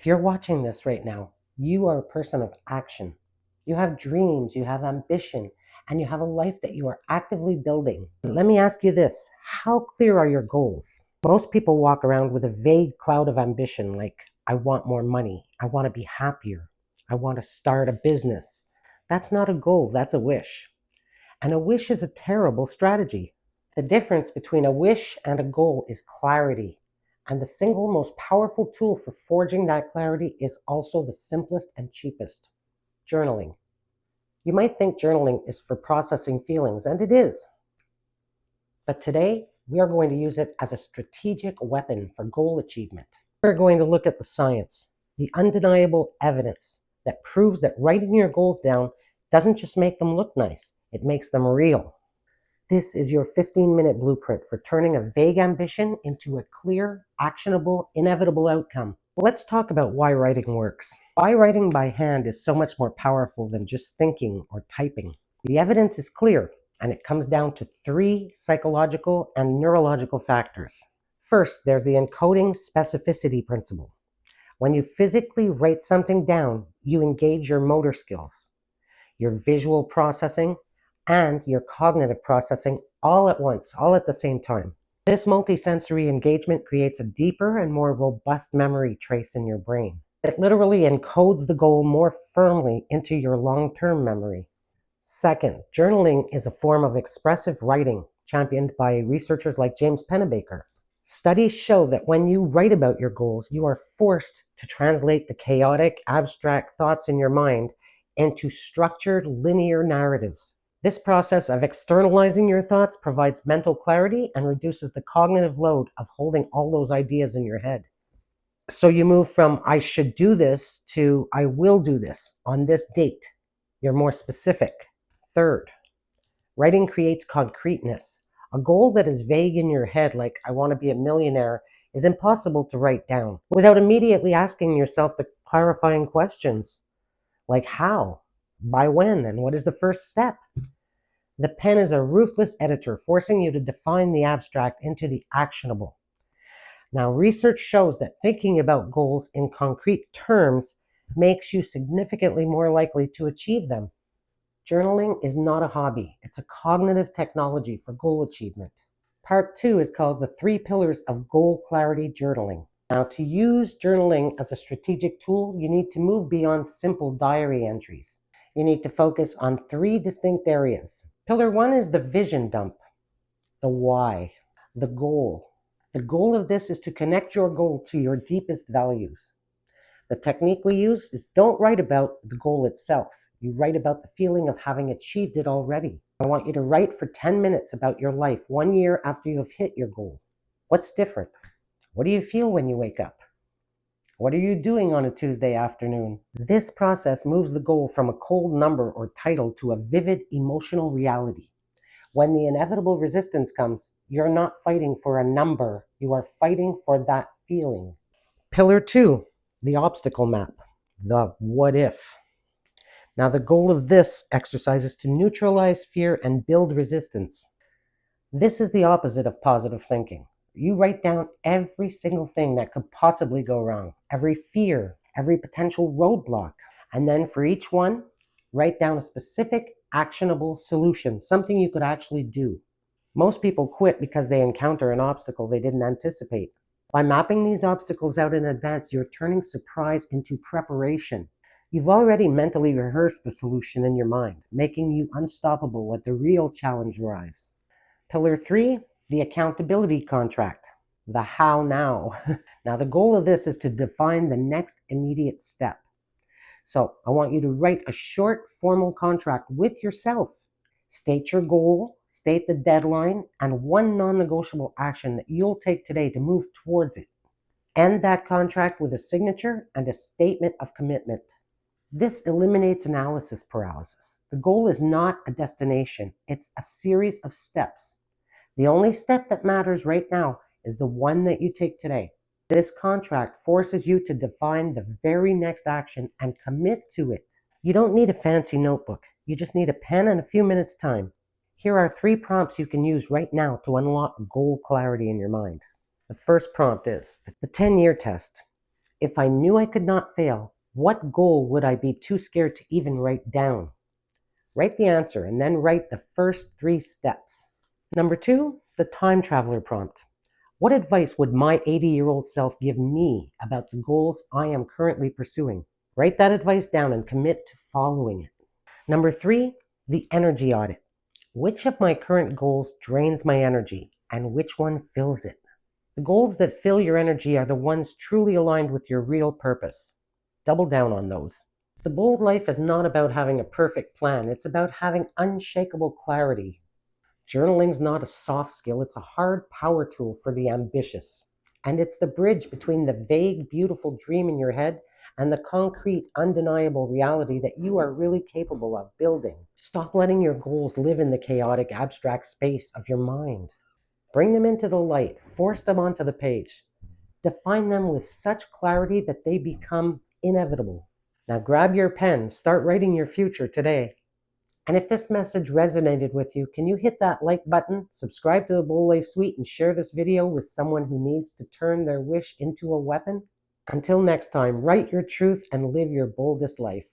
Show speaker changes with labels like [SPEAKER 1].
[SPEAKER 1] you're watching this right now, you are a person of action. You have dreams, you have ambition, and you have a life that you are actively building. Let me ask you this: how clear are your goals? Most people walk around with a vague cloud of ambition, like, I want more money, I want to be happier, I want to start a business. That's not a goal, that's a wish. And a wish is a terrible strategy. The difference between a wish and a goal is clarity. And the single most powerful tool for forging that clarity is also the simplest and cheapest: journaling. You might think journaling is for processing feelings, and it is. But today, we are going to use it as a strategic weapon for goal achievement. We're going to look at the science, the undeniable evidence that proves that writing your goals down doesn't just make them look nice, it makes them real. This is your 15-minute blueprint for turning a vague ambition into a clear, actionable, inevitable outcome. Let's talk about why writing works. Why writing by hand is so much more powerful than just thinking or typing. The evidence is clear, and it comes down to 3 psychological and neurological factors. First, there's the encoding specificity principle. When you physically write something down, you engage your motor skills, your visual processing, and your cognitive processing all at once, all at the same time. This multisensory engagement creates a deeper and more robust memory trace in your brain. It literally encodes the goal more firmly into your long-term memory. Second, journaling is a form of expressive writing championed by researchers like James Pennebaker. Studies show that when you write about your goals, you are forced to translate the chaotic, abstract thoughts in your mind into structured, linear narratives. This process of externalizing your thoughts provides mental clarity and reduces the cognitive load of holding all those ideas in your head. So you move from I should do this to I will do this on this date. You're more specific. Third, writing creates concreteness. A goal that is vague in your head, like I want to be a millionaire, is impossible to write down without immediately asking yourself the clarifying questions, like how, by when, and what is the first step? The pen is a ruthless editor, forcing you to define the abstract into the actionable. Now, research shows that thinking about goals in concrete terms makes you significantly more likely to achieve them. Journaling is not a hobby, it's a cognitive technology for goal achievement. Part 2 is called the 3 pillars of goal clarity journaling. Now, to use journaling as a strategic tool, you need to move beyond simple diary entries. You need to focus on 3 distinct areas. Pillar 1 is the vision dump, the why, the goal. The goal of this is to connect your goal to your deepest values. The technique we use is don't write about the goal itself. You write about the feeling of having achieved it already. I want you to write for 10 minutes about your life 1 year after you have hit your goal. What's different? What do you feel when you wake up? What are you doing on a Tuesday afternoon? This process moves the goal from a cold number or title to a vivid emotional reality. When the inevitable resistance comes, you're not fighting for a number, you are fighting for that feeling. Pillar 2, the obstacle map, the what if. Now, the goal of this exercise is to neutralize fear and build resistance. This is the opposite of positive thinking. You write down every single thing that could possibly go wrong, every fear, every potential roadblock. And then for each one, write down a specific actionable solution, something you could actually do. Most people quit because they encounter an obstacle they didn't anticipate. By mapping these obstacles out in advance, you're turning surprise into preparation. You've already mentally rehearsed the solution in your mind, making you unstoppable when the real challenge arrives. Pillar 3, the accountability contract, the how now. Now, the goal of this is to define the next immediate step. So I want you to write a short formal contract with yourself. State your goal, state the deadline, and 1 non-negotiable action that you'll take today to move towards it. End that contract with a signature and a statement of commitment. This eliminates analysis paralysis. The goal is not a destination, it's a series of steps. The only step that matters right now is the one that you take today. This contract forces you to define the very next action and commit to it. You don't need a fancy notebook. You just need a pen and a few minutes' time. Here are 3 prompts you can use right now to unlock goal clarity in your mind. The first prompt is the 10-year test. If I knew I could not fail, what goal would I be too scared to even write down? Write the answer and then write the first 3 steps. Number 2, the time traveler prompt. What advice would my 80-year-old self give me about the goals I am currently pursuing? Write that advice down and commit to following it. Number 3, the energy audit. Which of my current goals drains my energy and which one fills it? The goals that fill your energy are the ones truly aligned with your real purpose. Double down on those. The bold life is not about having a perfect plan. It's about having unshakable clarity. Journaling's not a soft skill. It's a hard power tool for the ambitious. And it's the bridge between the vague, beautiful dream in your head and the concrete, undeniable reality that you are really capable of building. Stop letting your goals live in the chaotic, abstract space of your mind. Bring them into the light. Force them onto the page. Define them with such clarity that they become inevitable. Now grab your pen. Start writing your future today. And if this message resonated with you, can you hit that like button, subscribe to the Bold Life Suite, and share this video with someone who needs to turn their wish into a weapon? Until next time, write your truth and live your boldest life.